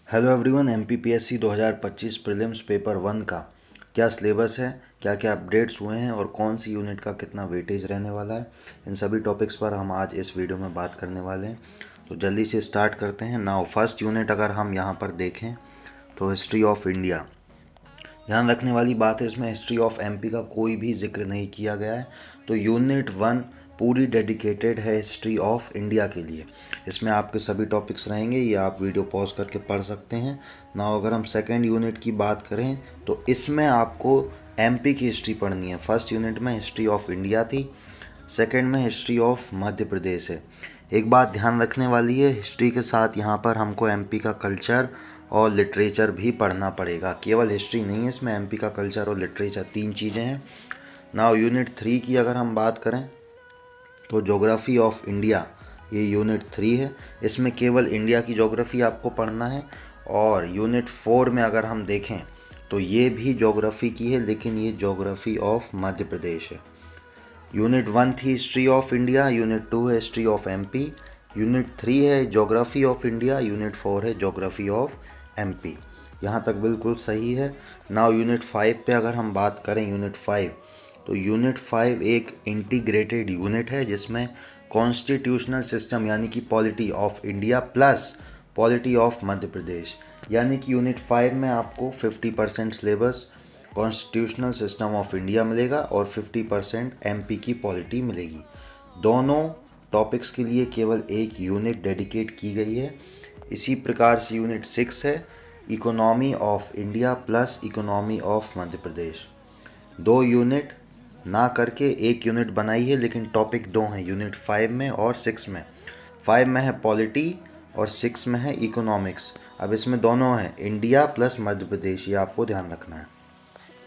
Hello everyone, MPPSC 2025 prelims paper 1 का क्या syllabus है, क्या क्या अपडेट्स हुए हैं और कौन सी यूनिट का कितना वेटेज रहने वाला है, इन सभी टॉपिक्स पर हम आज इस वीडियो में बात करने वाले हैं। तो जल्दी से स्टार्ट करते हैं। नाउ फर्स्ट यूनिट अगर हम यहाँ पर देखें तो हिस्ट्री ऑफ इंडिया। ध्यान रखने वाली बात है, इसमें हिस्ट्री ऑफ एमपी का कोई भी जिक्र नहीं किया गया है। तो यूनिट 1 पूरी डेडिकेटेड है हिस्ट्री ऑफ इंडिया के लिए। इसमें आपके सभी टॉपिक्स रहेंगे, ये आप वीडियो पॉज करके पढ़ सकते हैं ना। अगर हम सेकेंड यूनिट की बात करें तो इसमें आपको एमपी की हिस्ट्री पढ़नी है। फर्स्ट यूनिट में हिस्ट्री ऑफ इंडिया थी, सेकेंड में हिस्ट्री ऑफ मध्य प्रदेश है। एक बात ध्यान रखने वाली है, हिस्ट्री के साथ यहाँ पर हमको एमपी का कल्चर और लिटरेचर भी पढ़ना पड़ेगा। केवल हिस्ट्री नहीं है इसमें, एमपी का कल्चर और लिटरेचर तीन चीज़ें हैं। नाउ यूनिट 3 की अगर हम बात करें तो ज्योग्राफी ऑफ इंडिया, ये यूनिट 3 है। इसमें केवल इंडिया की ज्योग्राफी आपको पढ़ना है। और यूनिट 4 में अगर हम देखें तो ये भी ज्योग्राफी की है, लेकिन ये ज्योग्राफी ऑफ मध्य प्रदेश है। यूनिट 1 थी हिस्ट्री ऑफ इंडिया, यूनिट 2 है हिस्ट्री ऑफ एमपी, यूनिट 3 है ज्योग्राफी ऑफ इंडिया, यूनिट 4 है ज्योग्राफी ऑफ एमपी। यहाँ तक बिल्कुल सही है। नाउ यूनिट 5 पे अगर हम बात करें, यूनिट 5, तो यूनिट 5 एक इंटीग्रेटेड यूनिट है जिसमें कॉन्स्टिट्यूशनल सिस्टम यानी कि polity of India plus polity of Madhya Pradesh, यानी कि यूनिट 5 में आपको 50% syllabus constitutional system of India मिलेगा और 50% एमपी की पॉलिटी मिलेगी। दोनों टॉपिक्स के लिए केवल एक यूनिट डेडिकेट की गई है। इसी प्रकार से यूनिट 6 है economy of India plus economy of Madhya Pradesh. दो यूनिट ना करके एक यूनिट बनाई है, लेकिन टॉपिक दो हैं यूनिट 5 में और 6 में। 5 में है पॉलिटी और 6 में है इकोनॉमिक्स। अब इसमें दोनों हैं इंडिया प्लस मध्य प्रदेश, ये आपको ध्यान रखना है।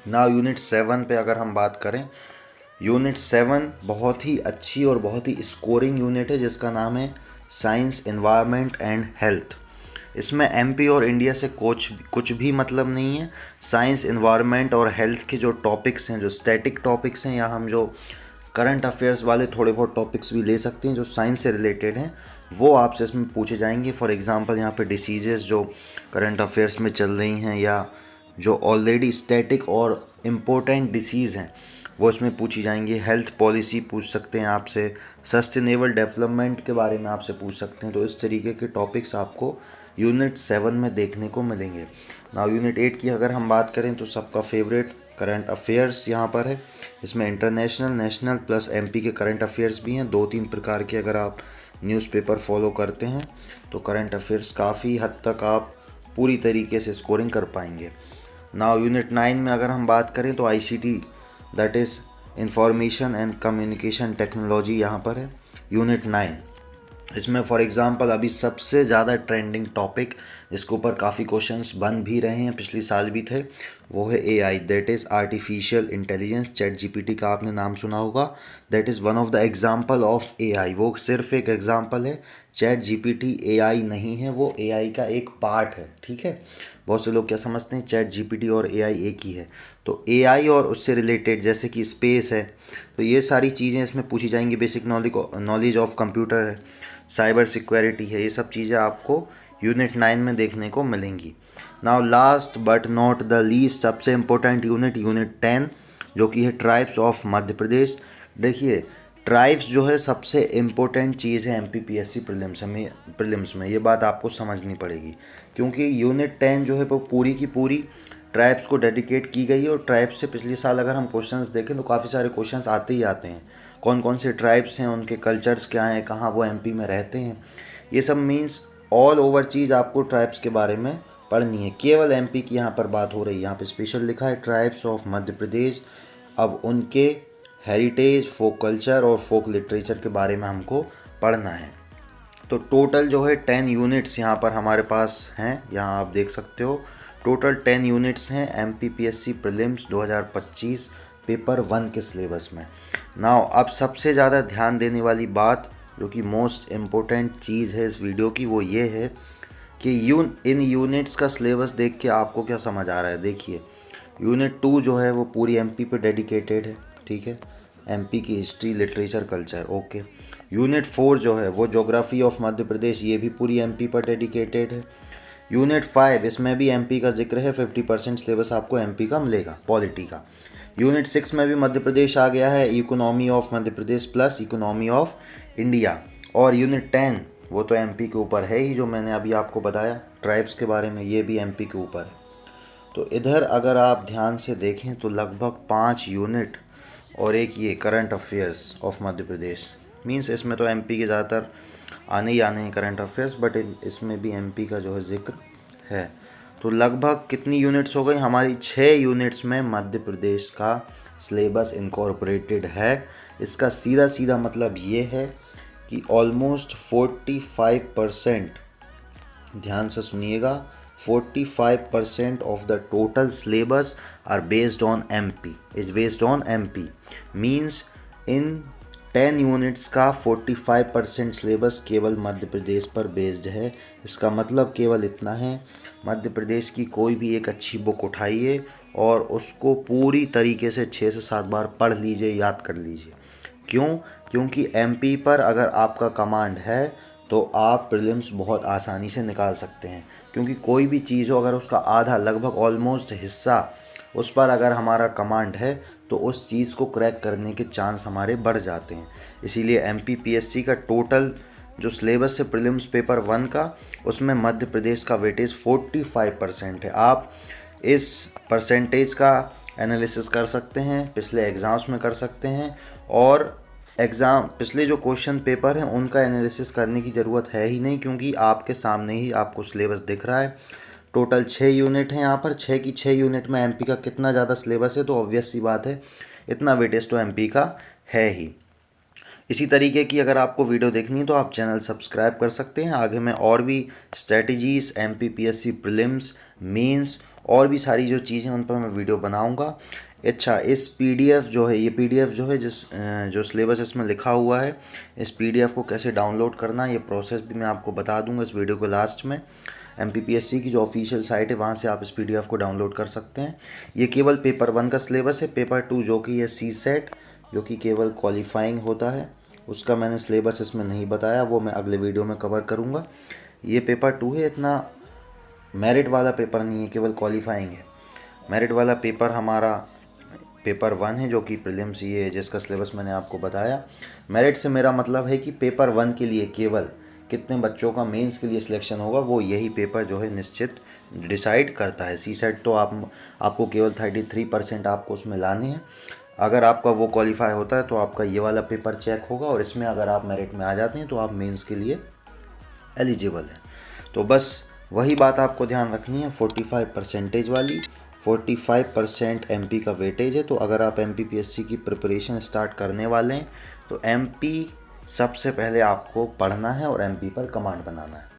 ना यूनिट 7 पे अगर हम बात करें, यूनिट 7 बहुत ही अच्छी और बहुत ही स्कोरिंग यूनिट है जिसका नाम है साइंस, एनवायरनमेंट एंड हेल्थ। इसमें एमपी और इंडिया से कुछ भी मतलब नहीं है। साइंस, एनवायरनमेंट और हेल्थ के जो टॉपिक्स हैं, जो स्टैटिक टॉपिक्स हैं, या हम जो करंट अफेयर्स वाले थोड़े बहुत टॉपिक्स भी ले सकते हैं जो साइंस से रिलेटेड हैं, वो आपसे इसमें पूछे जाएंगे। फॉर एग्जांपल यहाँ पे डिसीजेस जो करंट अफेयर्स में चल रही हैं या जो ऑलरेडी स्टैटिक और इम्पोर्टेंट डिसीज़ हैं वो इसमें पूछी जाएंगी। हेल्थ पॉलिसी पूछ सकते हैं आपसे, सस्टेनेबल डेवलपमेंट के बारे में आपसे पूछ सकते हैं। तो इस तरीके के टॉपिक्स आपको यूनिट 7 में देखने को मिलेंगे। नाउ यूनिट 8 की अगर हम बात करें तो सबका फेवरेट करंट अफेयर्स यहाँ पर है। इसमें इंटरनेशनल, नेशनल प्लस एमपी के करंट अफेयर्स भी हैं। 2-3 प्रकार के अगर आप न्यूज़पेपर फॉलो करते हैं तो करंट अफेयर्स काफ़ी हद तक आप पूरी तरीके से स्कोरिंग कर पाएंगे। नाउ यूनिट 9 में अगर हम बात करें तो ICT, that is information and communication technology यहाँ पर है यूनिट 9। इसमें फॉर एग्जांपल अभी सबसे ज़्यादा ट्रेंडिंग टॉपिक जिसके ऊपर काफ़ी क्वेश्चंस बन भी रहे हैं, पिछले साल भी थे, वो है AI, that is artificial intelligence. Chat GPT का आपने नाम सुना होगा, that is one of the example of AI. वो सिर्फ एक एग्जांपल है, चैट जीपीटी एआई नहीं है, वो एआई का एक पार्ट है। ठीक है, बहुत से लोग क्या समझते हैं चैट जीपीटी और एआई एक ही है। तो एआई और उससे रिलेटेड जैसे कि स्पेस है, तो ये सारी चीज़ें इसमें पूछी जाएंगी। बेसिक नॉलेज ऑफ कंप्यूटर है, साइबर सिक्योरिटी है, ये सब चीज़ें आपको यूनिट 9 में देखने को मिलेंगी। Now last but not the least, सबसे इम्पोर्टेंट यूनिट, यूनिट 10, जो कि है ट्राइब्स ऑफ मध्य प्रदेश। देखिए, ट्राइब्स जो है सबसे इम्पोर्टेंट चीज़ है एमपीपीएससी प्रीलिम्स में, ये बात आपको समझनी पड़ेगी, क्योंकि यूनिट 10 जो है वो पूरी की पूरी ट्राइब्स को डेडिकेट की गई है। और ट्राइब्स से पिछले साल अगर हम क्वेश्चंस देखें तो काफ़ी सारे क्वेश्चंस आते ही आते हैं। कौन कौन से ट्राइब्स हैं, उनके कल्चर्स क्या हैं, कहाँ वो एमपी में रहते हैं, ये सब मीन्स ऑल ओवर चीज़ आपको ट्राइब्स के बारे में पढ़नी है। केवल एमपी की यहाँ पर बात हो रही है, यहाँ पे स्पेशल लिखा है ट्राइब्स ऑफ मध्य प्रदेश। अब उनके हेरिटेज, फोक कल्चर और फोक लिटरेचर के बारे में हमको पढ़ना है। तो टोटल जो है 10 यूनिट्स यहाँ पर हमारे पास हैं, यहाँ आप देख सकते हो टोटल 10 यूनिट्स हैं एमपीपीएससी प्रीलिम्स 2025 पेपर 1 के सिलेबस में। नाउ अब सबसे ज़्यादा ध्यान देने वाली बात, जो कि मोस्ट इम्पोर्टेंट चीज़ है इस वीडियो की, वो ये है कि इन यूनिट्स का सिलेबस देख के आपको क्या समझ आ रहा है। देखिए, यूनिट 2 जो है वो पूरी एमपी पे डेडिकेटेड है। ठीक है, एमपी की history, literature, culture, okay. Unit 4 जो है वो ज्योग्राफी ऑफ मध्य प्रदेश, ये भी पूरी एमपी पर डेडिकेटेड है। यूनिट 5 इसमें भी एमपी का जिक्र है, 50% सिलेबस आपको एमपी का मिलेगा पॉलिटी का। यूनिट 6 में भी मध्य प्रदेश आ गया है, economy of Madhya Pradesh plus economy of India. और यूनिट 10 वो तो एमपी के ऊपर है ही, जो मैंने अभी आपको बताया ट्राइब्स के बारे में, ये भी एमपी के ऊपर है। तो इधर अगर आप ध्यान से देखें तो लगभग 5 यूनिट और एक ये current affairs of Madhya Pradesh, means इसमें तो एमपी के ज़्यादातर आने ही आने हैं करंट अफेयर्स, बट इसमें भी एमपी का जो है जिक्र है। तो लगभग कितनी यूनिट्स हो गई हमारी? 6 यूनिट्स में मध्य प्रदेश का सिलेबस इनकॉर्पोरेटेड है। इसका सीधा सीधा मतलब ये है कि ऑलमोस्ट 45%, ध्यान से सुनिएगा, 45% of the total syllabus are based on MP, is based on MP, means in 10 units का 45% सिलेबस केवल मध्य प्रदेश पर बेस्ड है। इसका मतलब केवल इतना है, मध्य प्रदेश की कोई भी एक अच्छी बुक उठाइए और उसको पूरी तरीके से 6 से 7 बार पढ़ लीजिए, याद कर लीजिए। क्यों? क्योंकि एमपी पर अगर आपका कमांड है तो आप प्रीलिम्स बहुत आसानी से निकाल सकते हैं, क्योंकि कोई भी चीज़ हो अगर उसका आधा लगभग ऑलमोस्ट हिस्सा उस पर अगर हमारा कमांड है तो उस चीज़ को क्रैक करने के चांस हमारे बढ़ जाते हैं। इसीलिए एमपीपीएससी का टोटल जो सिलेबस है प्रीलिम्स पेपर 1 का, उसमें मध्य प्रदेश का वेटेज 45% है। आप इस परसेंटेज का एनालिसिस कर सकते हैं, पिछले एग्ज़ाम्स में कर सकते हैं, और पिछले जो क्वेश्चन पेपर हैं उनका एनालिसिस करने की ज़रूरत है ही नहीं, क्योंकि आपके सामने ही आपको सिलेबस दिख रहा है। टोटल 6 यूनिट हैं यहाँ पर, 6 की 6 यूनिट में एमपी का कितना ज़्यादा सिलेबस है, तो ऑब्वियस सी बात है इतना वेटेज तो एमपी का है ही। इसी तरीके की अगर आपको वीडियो देखनी है तो आप चैनल सब्सक्राइब कर सकते हैं। आगे मैं और भी स्ट्रेटजीज़, एमपीपीएससी प्रीलिम्स, मेंस और भी सारी जो चीज़ें उन पर मैं वीडियो बनाऊंगा। अच्छा, इस पीडीएफ जो है, ये पीडीएफ जो है जो सिलेबस इसमें लिखा हुआ है, इस पीडीएफ को कैसे डाउनलोड करना, ये प्रोसेस भी मैं आपको बता दूंगा इस वीडियो के लास्ट में। एमपीपीएससी की जो ऑफिशियल साइट है वहाँ से आप इस पीडीएफ को डाउनलोड कर सकते हैं। ये केवल पेपर 1 का सिलेबस है। पेपर 2 जो कि है सीसेट, जो कि केवल क्वालिफाइंग होता है, उसका मैंने सिलेबस इसमें नहीं बताया, वो मैं अगले वीडियो में कवर करूँगा। ये पेपर 2 है, इतना मेरिट वाला पेपर नहीं है, केवल क्वालिफाइंग है। मेरिट वाला पेपर हमारा पेपर 1 है, जो कि प्रीलिम्स ये है, जिसका सिलेबस मैंने आपको बताया। मेरिट से मेरा मतलब है कि पेपर 1 के लिए केवल कितने बच्चों का मेंस के लिए सिलेक्शन होगा, वो यही पेपर जो है निश्चित डिसाइड करता है। सीसेट तो आपको केवल 33% आपको उसमें लाने हैं। अगर आपका वो क्वालिफाई होता है तो आपका ये वाला पेपर चेक होगा, और इसमें अगर आप मेरिट में आ जाते हैं तो आप मेंस के लिए एलिजिबल हैं। तो बस वही बात आपको ध्यान रखनी है, 45% वाली। 45% एमपी का वेटेज है। तो अगर आप एमपीपीएससी की प्रिपरेशन स्टार्ट करने वाले हैं तो एमपी सबसे पहले आपको पढ़ना है और एमपी पर कमांड बनाना है।